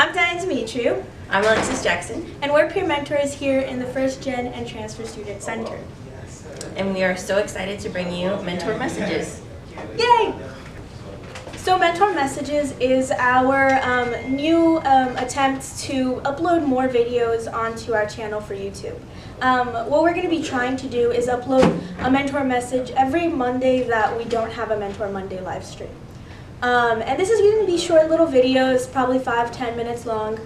I'm Diane Dimitri. I'm Alexis Jackson. And we're peer mentors here in the First Gen and Transfer Student Center. And we are so excited to bring you Mentor Messages. Yay! So Mentor Messages is our new attempt to upload more videos onto our channel for YouTube. What we're going to be trying to do is upload a mentor message every Monday that we don't have a Mentor Monday live stream. And this is going to be short little videos, probably 5-10 minutes long,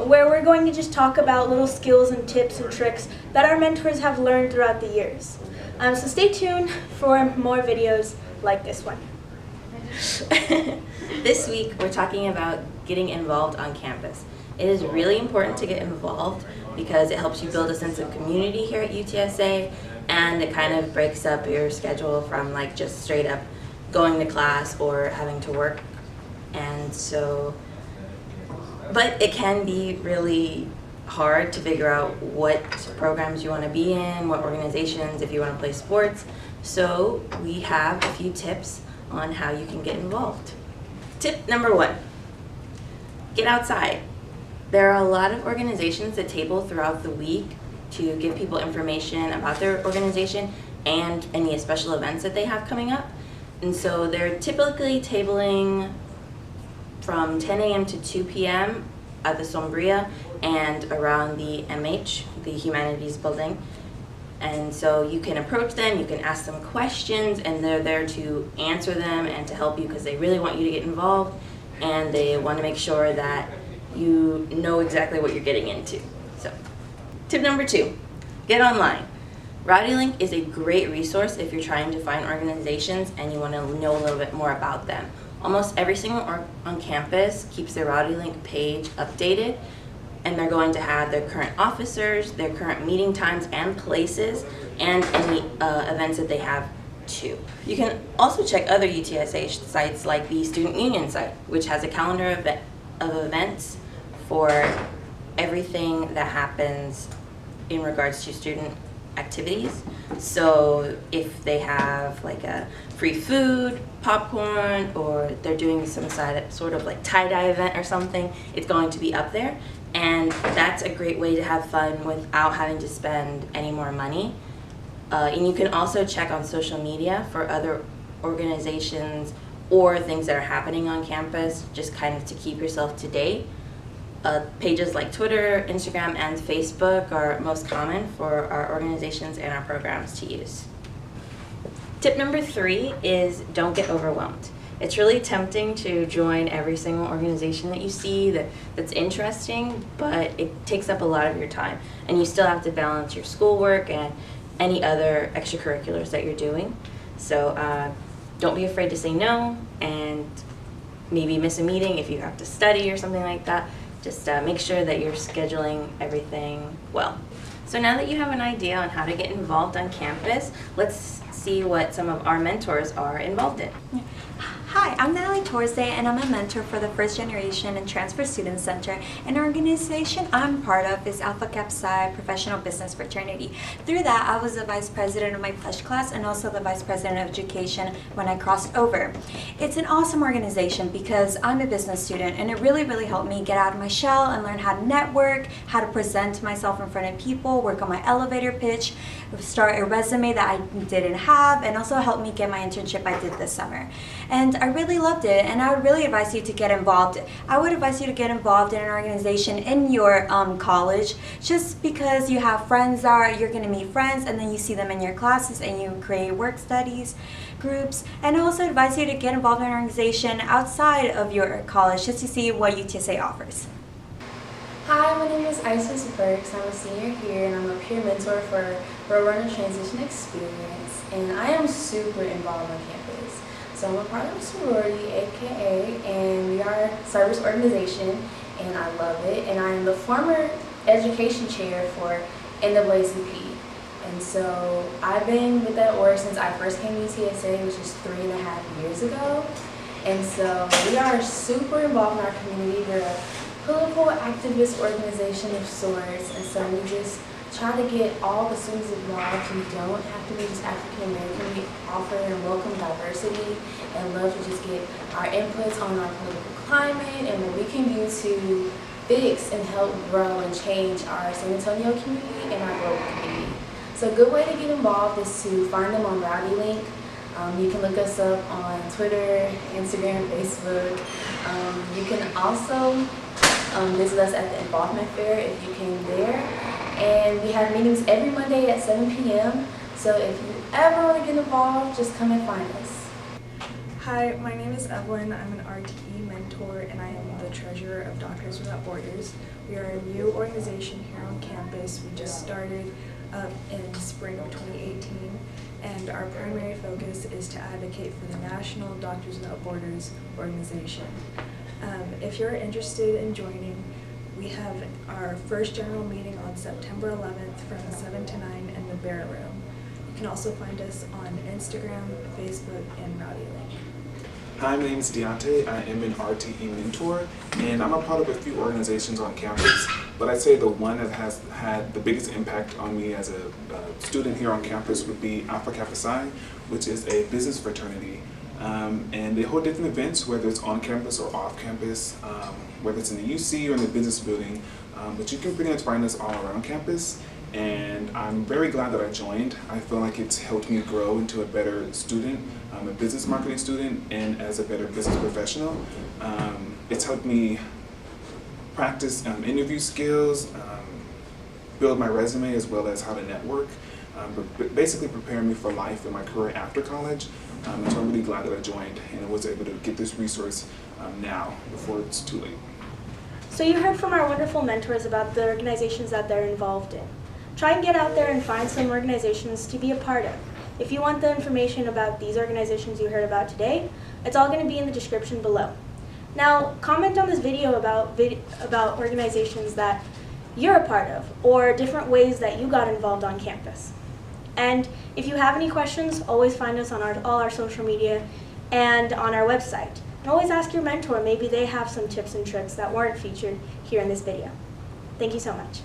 where we're going to just talk about little skills and tips and tricks that our mentors have learned throughout the years. So stay tuned for more videos like this one. This week we're talking about getting involved on campus. It is really important to get involved because it helps you build a sense of community here at UTSA, and it kind of breaks up your schedule from like just straight up going to class or having to work. And so, but it can be really hard to figure out what programs you want to be in, what organizations, if you want to play sports. So we have a few tips on how you can get involved. Tip number 1, get outside. There are a lot of organizations that table throughout the week to give people information about their organization and any special events that they have coming up. And so they're typically tabling from 10 a.m. to 2 p.m. at the Sombria and around the MH, the Humanities Building. And so you can approach them, you can ask them questions, and they're there to answer them and to help you because they really want you to get involved, and they want to make sure that you know exactly what you're getting into. So, tip number 2, get online. Rowdylink is a great resource if you're trying to find organizations and you want to know a little bit more about them. Almost every single org on campus keeps their Rowdylink page updated, and they're going to have their current officers, their current meeting times and places, and any events that they have too. You can also check other UTSA sites like the Student Union site, which has a calendar of events for everything that happens in regards to student activities. So if they have like a free food, popcorn, or they're doing some sort of like tie-dye event or something, it's going to be up there. And that's a great way to have fun without having to spend any more money. And you can also check on social media for other organizations or things that are happening on campus, just kind of to keep yourself to date. Pages like Twitter, Instagram, and Facebook are most common for our organizations and our programs to use. Tip number 3 is don't get overwhelmed. It's really tempting to join every single organization that you see that's interesting, but it takes up a lot of your time, and you still have to balance your schoolwork and any other extracurriculars that you're doing. So don't be afraid to say no, and maybe miss a meeting if you have to study or something like that. Just make sure that you're scheduling everything well. So now that you have an idea on how to get involved on campus, let's see what some of our mentors are involved in. Hi, I'm Natalie Torsday, and I'm a mentor for the First Generation and Transfer Student Center. An organization I'm part of is Alpha Kappa Psi Professional Business Fraternity. Through that, I was the vice president of my pledge class and also the vice president of education when I crossed over. It's an awesome organization because I'm a business student, and it really helped me get out of my shell and learn how to network, how to present myself in front of people, work on my elevator pitch, start a resume that I didn't have, and also helped me get my internship I did this summer. And I really loved it, and I would really advise you to get involved. I would advise you to get involved in an organization in your college, just because you have friends there, you're going to meet friends, and then you see them in your classes and you create work studies groups. And I also advise you to get involved in an organization outside of your college just to see what UTSA offers. Hi, my name is Isis Burks. I'm a senior here, and I'm a peer mentor for Roadrunner Transition Experience, and I am super involved on campus. So I'm a part of a sorority, aka, and we are a service organization, and I love it. And I am the former education chair for NAACP. And so I've been with that org since I first came to UTSA, which is 3.5 years ago. And so we are super involved in our community. We're a political activist organization of sorts, and so we just try to get all the students involved. You don't have to be just African American. We offer and welcome diversity and love to just get our inputs on our political climate and what we can do to fix and help grow and change our San Antonio community and our global community. So a good way to get involved is to find them on Rowdylink. You can look us up on Twitter, Instagram, Facebook. You can also visit us at the Involvement Fair if you came there. And we have meetings every Monday at 7 p.m. So if you ever want to get involved, just come and find us. Hi, my name is Evelyn. I'm an RTE mentor and I am the treasurer of Doctors Without Borders. We are a new organization here on campus. We just started up in spring of 2018 and our primary focus is to advocate for the National Doctors Without Borders organization. If you're interested in joining, we have our first general meeting on September 11th from 7 to 9 in the Bear Room. You can also find us on Instagram, Facebook, and Rowdylink. Hi, my name is Deontay. I am an RTE mentor, and I'm a part of a few organizations on campus, but I'd say the one that has had the biggest impact on me as a student here on campus would be Alpha Kappa Psi, which is a business fraternity. And they hold different events, whether it's on campus or off campus, whether it's in the UC or in the business building, but you can pretty much find us all around campus. And I'm very glad that I joined. I feel like it's helped me grow into a better student, a business marketing student, and as a better business professional. It's helped me practice interview skills, build my resume as well as how to network, but basically prepare me for life and my career after college. And so I'm really glad that I joined and was able to get this resource now before it's too late. So you heard from our wonderful mentors about the organizations that they're involved in. Try and get out there and find some organizations to be a part of. If you want the information about these organizations you heard about today, it's all going to be in the description below. Now, comment on this video about organizations that you're a part of or different ways that you got involved on campus. And if you have any questions, always find us on all our social media and on our website. And always ask your mentor, maybe they have some tips and tricks that weren't featured here in this video. Thank you so much.